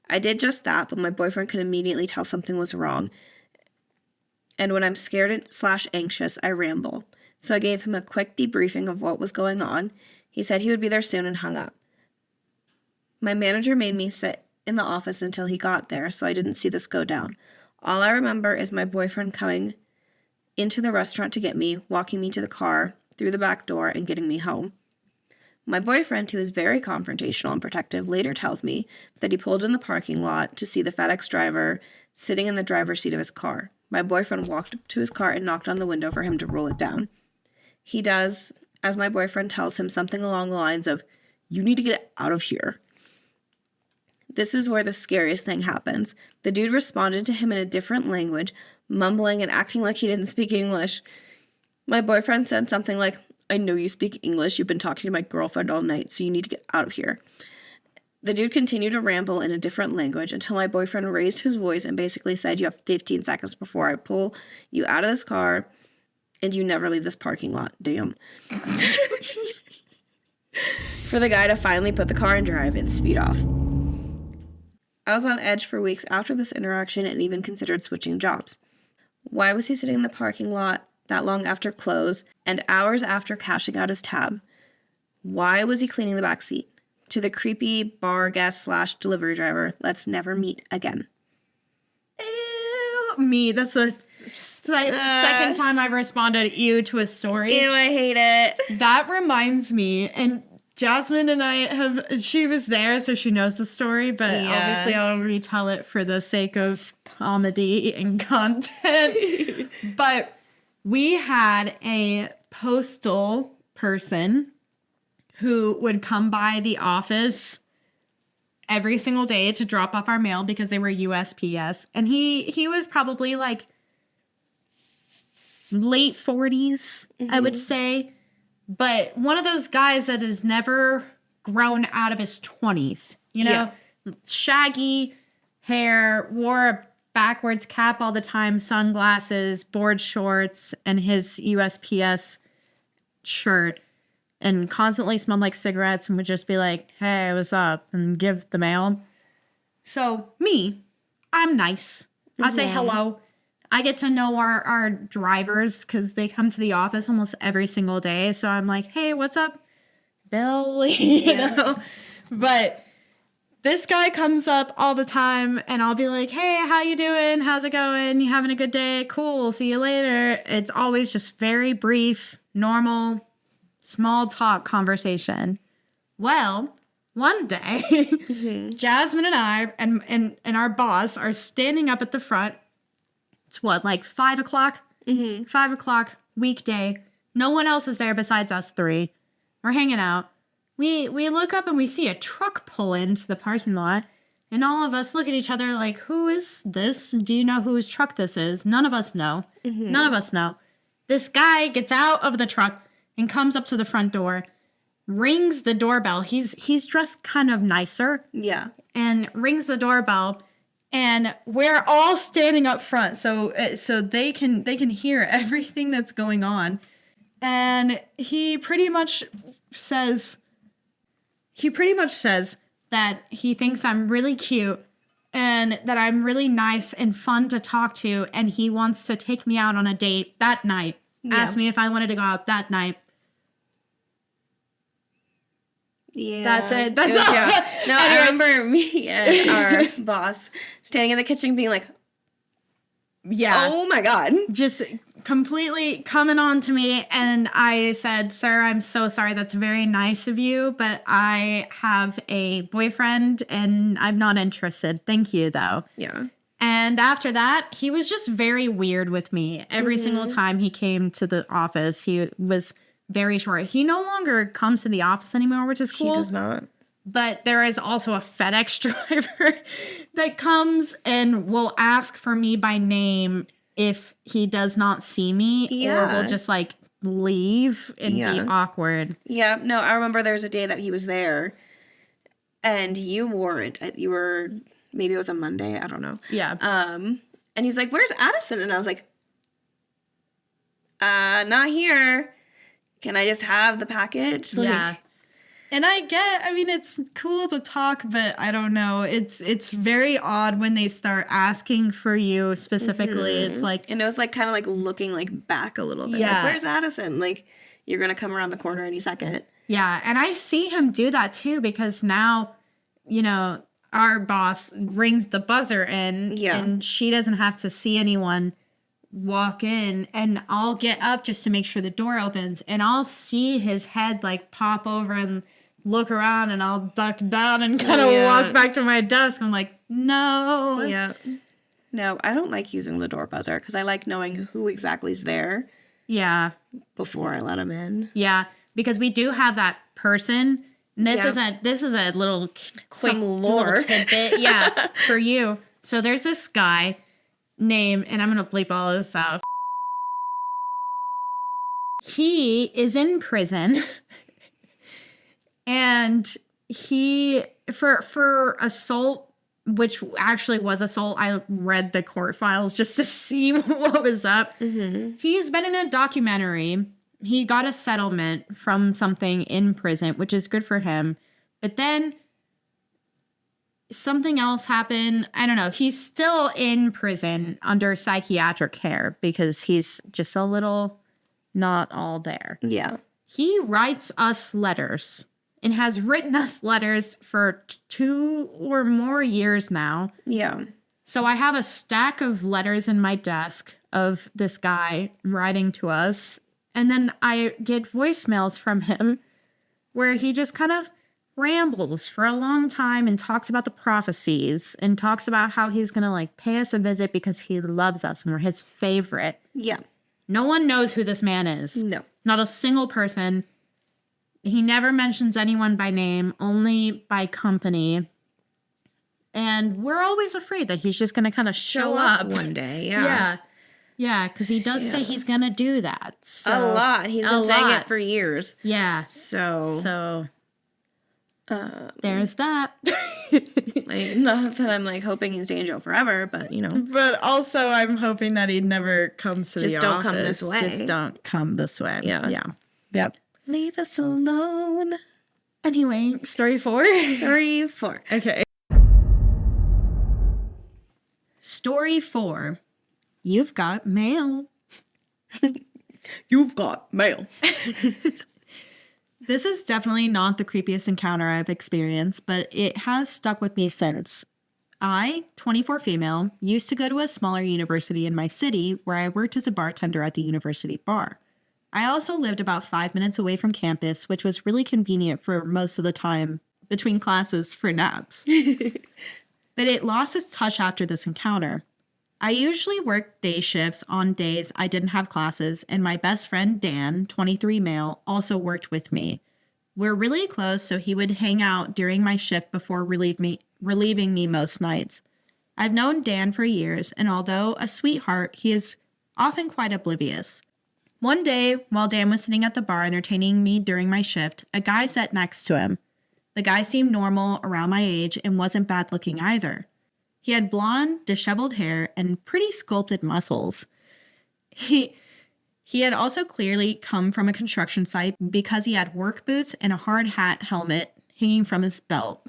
I did just that, but my boyfriend could immediately tell something was wrong. And when I'm scared / anxious, I ramble. So I gave him a quick debriefing of what was going on. He said he would be there soon and hung up. My manager made me sit in the office until he got there, so I didn't see this go down. All I remember is my boyfriend coming into the restaurant to get me, walking me to the car, through the back door, and getting me home. My boyfriend, who is very confrontational and protective, later tells me that he pulled in the parking lot to see the FedEx driver sitting in the driver's seat of his car. My boyfriend walked up to his car and knocked on the window for him to roll it down. He does, as my boyfriend tells him something along the lines of, "You need to get out of here." This is where the scariest thing happens. The dude responded to him in a different language, mumbling and acting like he didn't speak English. My boyfriend said something like, "I know you speak English. You've been talking to my girlfriend all night, so you need to get out of here." The dude continued to ramble in a different language until my boyfriend raised his voice and basically said, "You have 15 seconds before I pull you out of this car, and you never leave this parking lot." Damn. For the guy to finally put the car in drive and speed off. I was on edge for weeks after this interaction and even considered switching jobs. Why was he sitting in the parking lot that long after close and hours after cashing out his tab? Why was he cleaning the back seat? To the creepy bar guest / delivery driver, let's never meet again. Ew, me. That's the second time I've responded ew to a story. Ew, I hate it. That reminds me, and Jasmine and I she was there, so she knows the story, but obviously I'll retell it for the sake of comedy and content. But we had a postal person who would come by the office every single day to drop off our mail because they were USPS. And he was probably like late 40s, I would say. But one of those guys that has never grown out of his 20s, you know, shaggy hair, wore a backwards cap all the time, sunglasses, board shorts, and his USPS shirt, and constantly smelled like cigarettes and would just be like, "Hey, what's up?" and give the mail. So me, I'm nice. I say hello. I get to know our drivers because they come to the office almost every single day. So I'm like, "Hey, what's up, Bill?" you know? But this guy comes up all the time and I'll be like, "Hey, how you doing? How's it going? You having a good day? Cool. See you later." It's always just very brief, normal, small talk conversation. Well, one day, Jasmine and I and our boss are standing up at the front. It's what, like 5 o'clock? 5 o'clock, weekday. No one else is there besides us three. We're hanging out. We look up and we see a truck pull into the parking lot. And all of us look at each other like, who is this? Do you know whose truck this is? None of us know. Mm-hmm. None of us know. This guy gets out of the truck and comes up to the front door, rings the doorbell. He's dressed kind of nicer. Yeah. And rings the doorbell. And we're all standing up front so they can hear everything that's going on. And he pretty much says that he thinks I'm really cute and that I'm really nice and fun to talk to, and he wants to take me out on a date that night. Yeah. Asked me if I wanted to go out that night. Yeah. That's it. That's It was- all. yeah. No, I remember me and our boss standing in the kitchen being like, Yeah. oh my God. Just completely coming on to me, and I said, sir, I'm so sorry, that's very nice of you, but I have a boyfriend and I'm not interested. Thank you though. Yeah. And after that, he was just very weird with me. Every single time he came to the office, he was very short. He no longer comes to the office anymore, which is cool. He does not. But there is also a FedEx driver that comes and will ask for me by name if he does not see me, or will just like leave and be awkward. Yeah. No, I remember there was a day that he was there and you weren't. You were, maybe it was a Monday. I don't know. Yeah. And he's like, where's Addison? And I was like, not here. Can I just have the package? Like, Yeah. And I mean, it's cool to talk, but I don't know. It's very odd when they start asking for you specifically. It's like, and it was like kind of like looking like back a little bit. Yeah. Like, where's Addison? Like, you're going to come around the corner any second. yeah. And I see him do that too, because now, you know, our boss rings the buzzer and she doesn't have to see anyone walk in, and I'll get up just to make sure the door opens, and I'll see his head like pop over and look around, and I'll duck down and kind of walk back to my desk. I'm like, no. Yeah. No, I don't like using the door buzzer because I like knowing who exactly is there Yeah. before I let him in. Yeah. Because we do have that person. And this is a little Some lore. little tidbit. Yeah. For you. So there's this guy named, and I'm gonna bleep all of this out. He is in prison. And he, for assault, which actually was assault, I read the court files just to see what was up. He's been in a documentary. He got a settlement from something in prison, which is good for him. But then something else happened. I don't know. He's still in prison under psychiatric care because he's just a little not all there. Yeah. He writes us letters. And has written us letters for 2 or more years now. Yeah. So I have a stack of letters in my desk of this guy writing to us. And then I get voicemails from him where he just kind of rambles for a long time and talks about the prophecies and talks about how he's going to like pay us a visit because he loves us and we're his favorite. Yeah. No one knows who this man is. No. Not a single person. He never mentions anyone by name, only by company. And we're always afraid that he's just going to kind of show up one day. Yeah. Yeah. Yeah, because he does say he's going to do that. So, A lot. He's been saying it for years. Yeah. So There's that. like, not that I'm like hoping he stays in jail forever, but you know. But also I'm hoping that he never comes to Just the don't office. come this way. Just don't come this way. Yeah. Yeah. Yep. Leave us alone. Anyway, story 4. Story 4. Okay. Story 4. You've got mail. You've got mail. This is definitely not the creepiest encounter I've experienced, but it has stuck with me since. I, 24 female, used to go to a smaller university in my city where I worked as a bartender at the university bar. I also lived about 5 minutes away from campus, which was really convenient for most of the time between classes for naps. But it lost its touch after this encounter. I usually worked day shifts on days I didn't have classes, and my best friend Dan, 23 male, also worked with me. We're really close, so he would hang out during my shift before relieving me most nights. I've known Dan for years, and although a sweetheart, he is often quite oblivious. One day, while Dan was sitting at the bar entertaining me during my shift, a guy sat next to him. The guy seemed normal, around my age, and wasn't bad looking either. He had blonde, disheveled hair and pretty sculpted muscles. He had also clearly come from a construction site because he had work boots and a hard hat helmet hanging from his belt.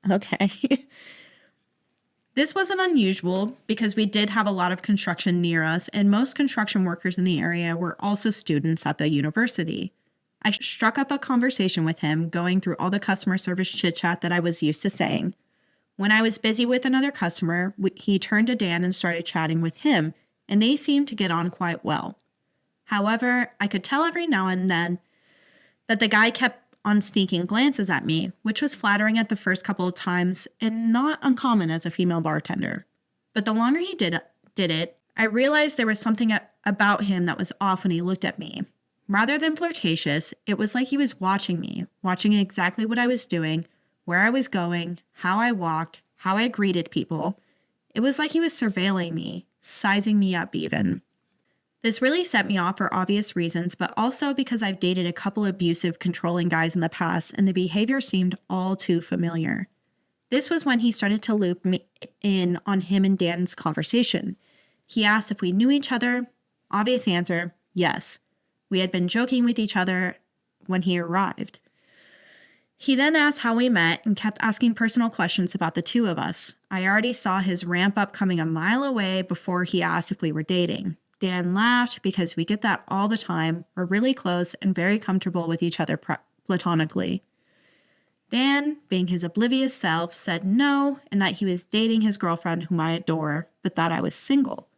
Okay. This wasn't unusual because we did have a lot of construction near us, and most construction workers in the area were also students at the university. I struck up a conversation with him, going through all the customer service chit-chat that I was used to saying. When I was busy with another customer, he turned to Dan and started chatting with him, and they seemed to get on quite well. However, I could tell every now and then that the guy kept on sneaking glances at me, which was flattering at the first couple of times and not uncommon as a female bartender. But the longer he did it, I realized there was something about him that was off when he looked at me. Rather than flirtatious, it was like he was watching me, watching exactly what I was doing, where I was going, how I walked, how I greeted people. It was like he was surveilling me, sizing me up even. This really set me off for obvious reasons, but also because I've dated a couple abusive, controlling guys in the past, and the behavior seemed all too familiar. This was when he started to loop me in on him and Dan's conversation. He asked if we knew each other. Obvious answer, yes. We had been joking with each other when he arrived. He then asked how we met and kept asking personal questions about the two of us. I already saw his ramp up coming a mile away before he asked if we were dating. Dan laughed because we get that all the time. We're really close and very comfortable with each other platonically. Dan, being his oblivious self, said no and that he was dating his girlfriend whom I adore, but that I was single.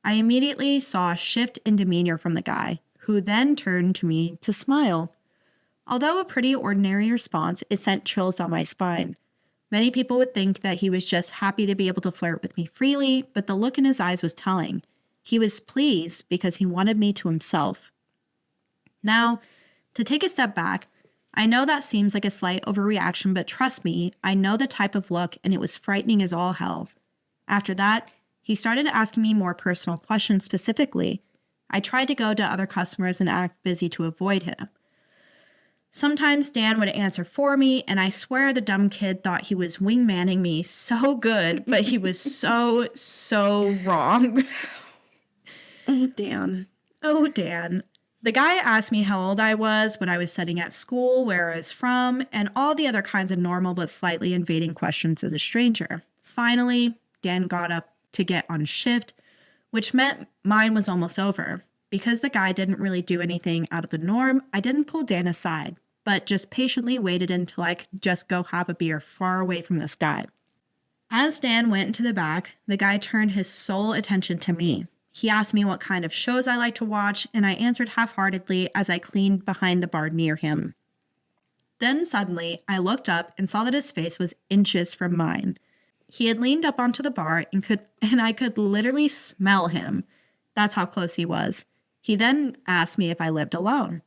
I immediately saw a shift in demeanor from the guy, who then turned to me to smile. Although a pretty ordinary response, it sent chills down my spine. Many people would think that he was just happy to be able to flirt with me freely, but the look in his eyes was telling. He was pleased because he wanted me to himself. Now, to take a step back, I know that seems like a slight overreaction, but trust me, I know the type of look, and it was frightening as all hell. After that, he started asking me more personal questions specifically. I tried to go to other customers and act busy to avoid him. Sometimes Dan would answer for me, and I swear the dumb kid thought he was wingmanning me so good, but he was so wrong. Oh, Dan. Oh, Dan. The guy asked me how old I was, what I was studying at school, where I was from, and all the other kinds of normal but slightly invading questions as a stranger. Finally, Dan got up to get on shift, which meant mine was almost over. Because the guy didn't really do anything out of the norm, I didn't pull Dan aside, but just patiently waited until I could just go have a beer far away from this guy. As Dan went into the back, the guy turned his sole attention to me. He asked me what kind of shows I like to watch, and I answered half-heartedly as I cleaned behind the bar near him. Then suddenly, I looked up and saw that his face was inches from mine. He had leaned up onto the bar and I could literally smell him. That's how close he was. He then asked me if I lived alone.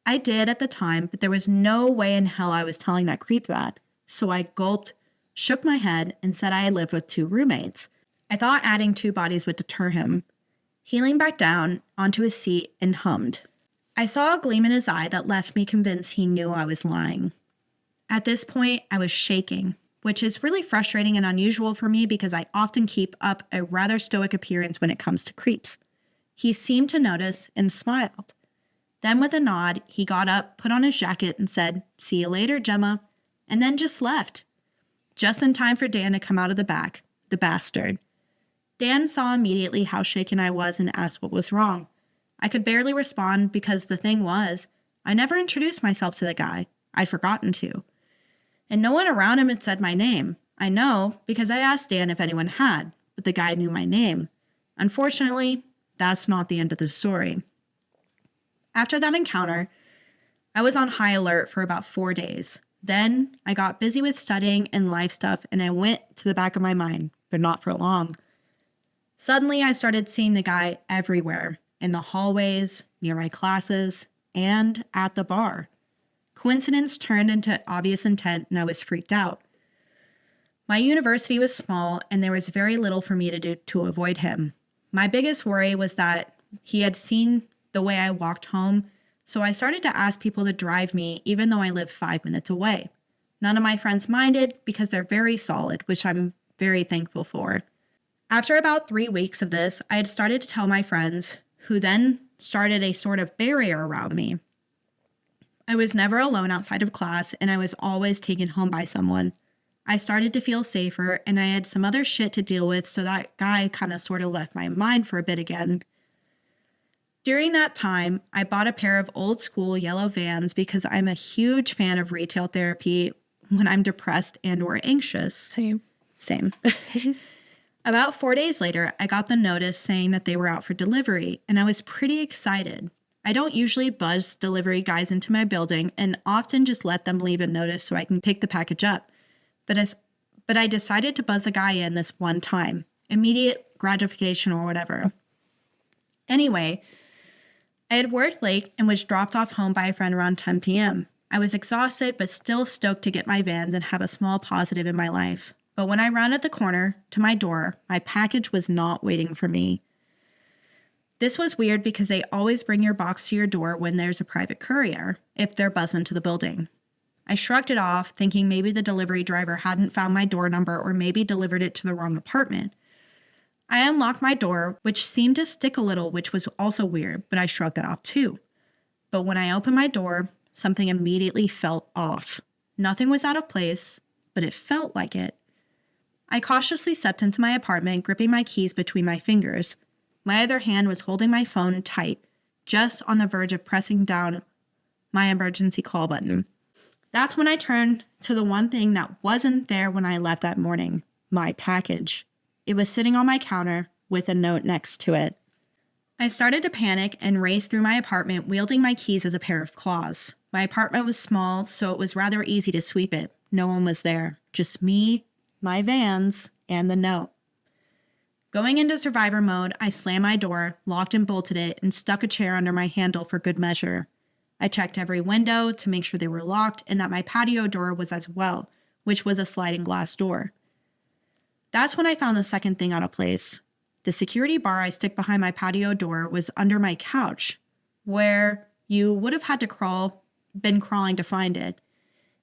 I did at the time, but there was no way in hell I was telling that creep that. So I gulped, shook my head, and said I lived with 2 roommates. I thought adding 2 bodies would deter him. He leaned back down onto his seat and hummed. I saw a gleam in his eye that left me convinced he knew I was lying. At this point, I was shaking, which is really frustrating and unusual for me because I often keep up a rather stoic appearance when it comes to creeps. He seemed to notice and smiled. Then with a nod, he got up, put on his jacket, and said, "See you later, Gemma," and then just left. Just in time for Dan to come out of the back, the bastard. Dan saw immediately how shaken I was and asked what was wrong. I could barely respond because the thing was, I never introduced myself to the guy. I'd forgotten to. And no one around him had said my name. I know because I asked Dan if anyone had, but the guy knew my name. Unfortunately, that's not the end of the story. After that encounter, I was on high alert for about 4 days. Then I got busy with studying and life stuff, and I went to the back of my mind, but not for long. Suddenly, I started seeing the guy everywhere, in the hallways, near my classes, and at the bar. Coincidence turned into obvious intent, and I was freaked out. My university was small, and there was very little for me to do to avoid him. My biggest worry was that he had seen the way I walked home, so I started to ask people to drive me, even though I lived 5 minutes away. None of my friends minded because they're very solid, which I'm very thankful for. After about 3 weeks of this, I had started to tell my friends, who then started a sort of barrier around me. I was never alone outside of class, and I was always taken home by someone. I started to feel safer, and I had some other shit to deal with, so that guy kind of sort of left my mind for a bit again. During that time, I bought a pair of old school yellow Vans because I'm a huge fan of retail therapy when I'm depressed and or anxious. Same. About 4 days later, I got the notice saying that they were out for delivery, and I was pretty excited. I don't usually buzz delivery guys into my building and often just let them leave a notice so I can pick the package up. But I decided to buzz the guy in this one time. Immediate gratification or whatever. Anyway, I had worked late and was dropped off home by a friend around 10 p.m. I was exhausted but still stoked to get my Vans and have a small positive in my life. But when I rounded the corner to my door, my package was not waiting for me. This was weird because they always bring your box to your door when there's a private courier, if they're buzzing to the building. I shrugged it off, thinking maybe the delivery driver hadn't found my door number or maybe delivered it to the wrong apartment. I unlocked my door, which seemed to stick a little, which was also weird, but I shrugged it off too. But when I opened my door, something immediately felt off. Nothing was out of place, but it felt like it. I cautiously stepped into my apartment, gripping my keys between my fingers. My other hand was holding my phone tight, just on the verge of pressing down my emergency call button. That's when I turned to the one thing that wasn't there when I left that morning, my package. It was sitting on my counter with a note next to it. I started to panic and race through my apartment, wielding my keys as a pair of claws. My apartment was small, so it was rather easy to sweep it. No one was there, just me, my Vans, and the note. Going into survivor mode, I slammed my door, locked and bolted it, and stuck a chair under my handle for good measure. I checked every window to make sure they were locked and that my patio door was as well, which was a sliding glass door. That's when I found the second thing out of place. The security bar I stick behind my patio door was under my couch, where you would have had to been crawling to find it.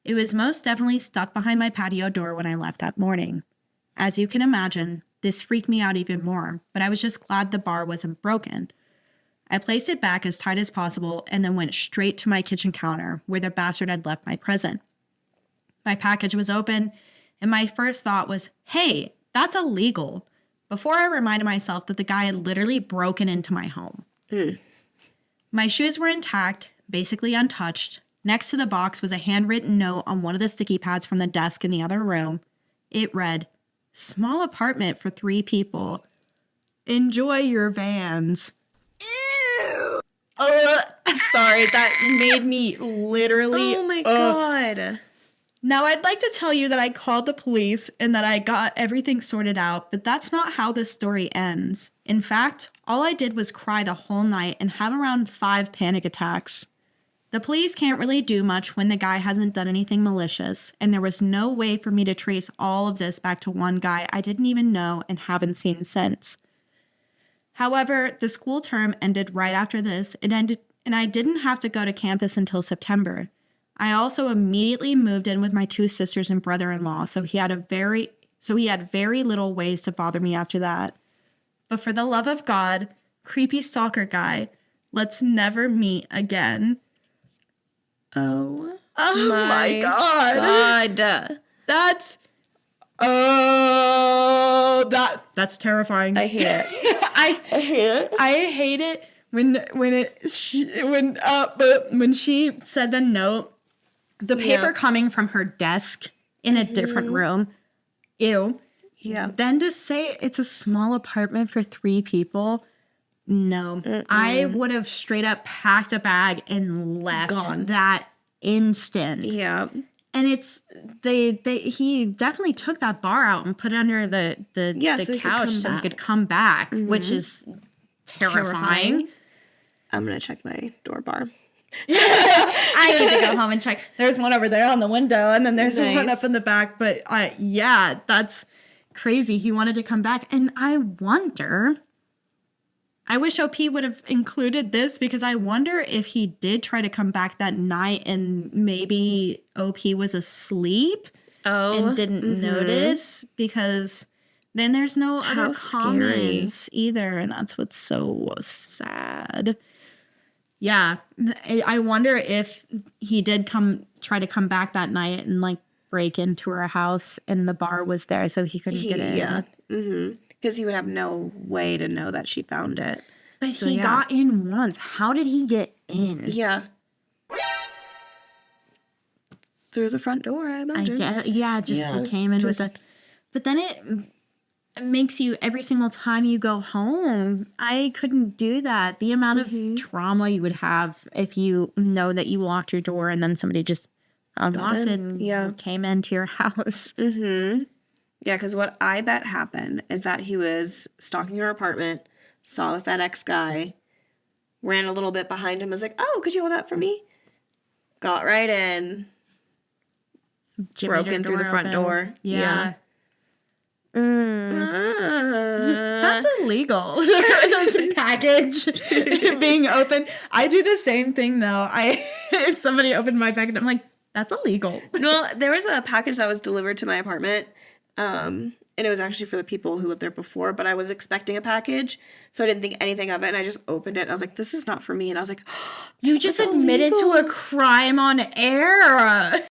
It was most definitely stuck behind my patio door when I left that morning. As you can imagine, this freaked me out even more, but I was just glad the bar wasn't broken. I placed it back as tight as possible and then went straight to my kitchen counter where the bastard had left my present. My package was open, and my first thought was, hey, that's illegal, before I reminded myself that the guy had literally broken into my home. My shoes were intact, basically untouched. Next to the box was a handwritten note on one of the sticky pads from the desk in the other room. It read, "Small apartment for 3 people. Enjoy your Vans." Ew. Sorry, that made me literally... Oh my God. Now, I'd like to tell you that I called the police and that I got everything sorted out, but that's not how this story ends. In fact, all I did was cry the whole night and have around 5 panic attacks. The police can't really do much when the guy hasn't done anything malicious, and there was no way for me to trace all of this back to one guy I didn't even know and haven't seen since. However, the school term ended right after this. It ended, and I didn't have to go to campus until September. I also immediately moved in with my 2 sisters and brother-in-law, so he had very little ways to bother me after that. But for the love of God, creepy stalker guy, let's never meet again. Oh my God. That's terrifying. I hate it. I hate it. I hate it when she said the note, the paper coming from her desk in a different room. Ew. Yeah. Then to say it's a small apartment for 3 people. No. I would have straight up packed a bag and left Gone. that instant. Yeah. And it's he definitely took that bar out and put it under the so he could couch come so he back. could come back, which is terrifying. I'm going to check my door bar. I get to go home and check. There's one over there on the window, and then there's one Nice. up in the back. But yeah, that's crazy. He wanted to come back, and I wonder. I wish OP would have included this because I wonder if he did try to come back that night and maybe OP was asleep and didn't notice, because then there's no other How scary. comments either, and that's what's so sad. Yeah, I wonder if he did try to come back that night and like break into her house and the bar was there so he couldn't get in. Yeah. Because he would have no way to know that she found it. But So, he yeah. got in once. How did he get in? Yeah. Through the front door, I I imagine. get, yeah, just Yeah, he came in with just- it. But then it makes you, every single time you go home, I couldn't do that. The amount of trauma you would have if you know that you locked your door and then somebody just unlocked it and came into your house. Yeah, because what I bet happened is that he was stalking her apartment, saw the FedEx guy, ran a little bit behind him, was like, oh, could you hold that for me? Got right in, Jimmied broke her in through the door front open. door. Yeah. Ah. That's illegal. That's a package being open. I do the same thing though. If somebody opened my package, I'm like, that's illegal. Well, there was a package that was delivered to my apartment, and it was actually for the people who lived there before, but I was expecting a package, so I didn't think anything of it, and I just opened it, and I was like, this is not for me, and I was like, You just That's admitted to a illegal. crime on air.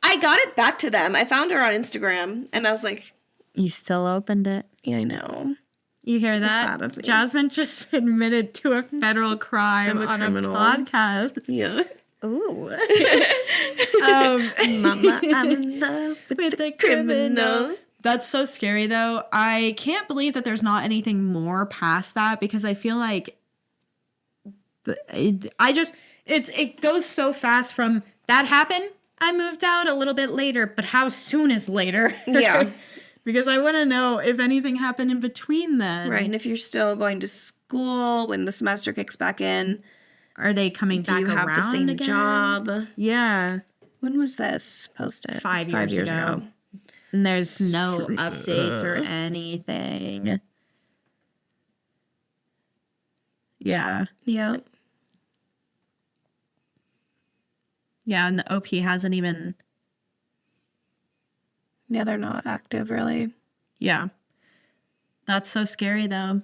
I got it back to them. I found her on Instagram, and I was like, You still opened it. yeah, I know. You hear bad that? of me. Jasmine just admitted to a federal crime I'm a on criminal. a podcast. Yeah. Ooh. Mama, I'm in love with the criminal. That's so scary though. I can't believe that there's not anything more past that, because I feel like it goes so fast from that happened, I moved out a little bit later, but how soon is later? Yeah. Because I want to know if anything happened in between then. Right, and if you're still going to school when the semester kicks back in, Are they coming do back you have around the same again? job? Yeah. When was this posted? 5 years ago. And there's no updates or anything. Yeah. Yeah. Yeah, and the OP hasn't even... Yeah, they're not active, really. Yeah. That's so scary, though.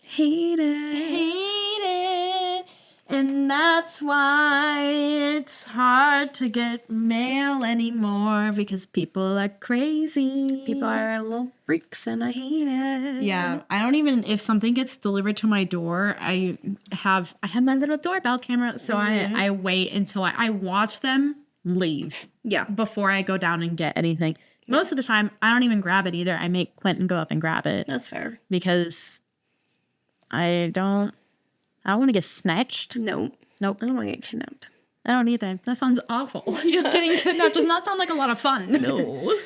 Hate it. Hate it. And that's why it's hard to get mail anymore, because people are crazy. People are little freaks, and I hate it. Yeah, I don't even, if something gets delivered to my door, I have my little doorbell camera, so I wait until I watch them leave Yeah. before I go down and get anything. Most of the time, I don't even grab it either. I make Quentin go up and grab it That's fair. because I don't want to get snatched. No. Nope. I don't want to get kidnapped. I don't either. That sounds awful. Getting kidnapped does not sound like a lot of fun. No.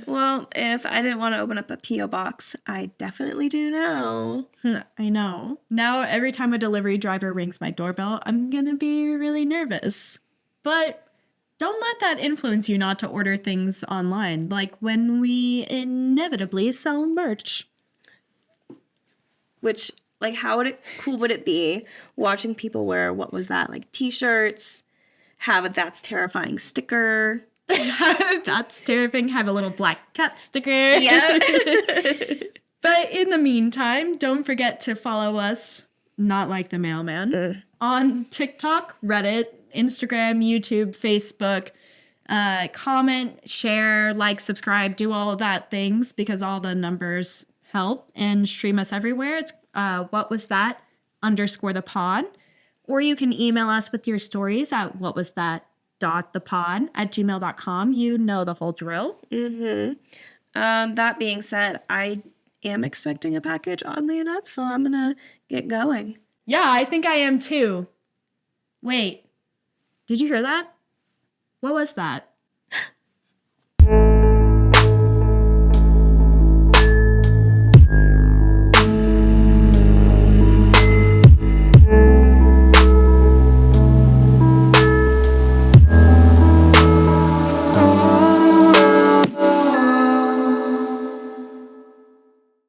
Well, if I didn't want to open up a P.O. box, I definitely do now. I know. Now, every time a delivery driver rings my doorbell, I'm going to be really nervous. But don't let that influence you not to order things online, like when we inevitably sell merch. Which, like, cool would it be watching people wear, what was that, like t-shirts, have a That's Terrifying sticker. That's terrifying. Have a little black cat sticker. Yeah. But in the meantime, don't forget to follow us, not like the mailman, on TikTok, Reddit, Instagram, YouTube, Facebook. Comment, share, like, subscribe, do all of that things, because all the numbers help, and stream us everywhere. It's whatwasthat_the_pod. Or you can email us with your stories at whatwasthat.thepod@gmail.com. You know the whole drill. That being said, I am expecting a package, oddly enough, so I'm gonna get going. Yeah, I think I am too. Wait. Did you hear that? What was that?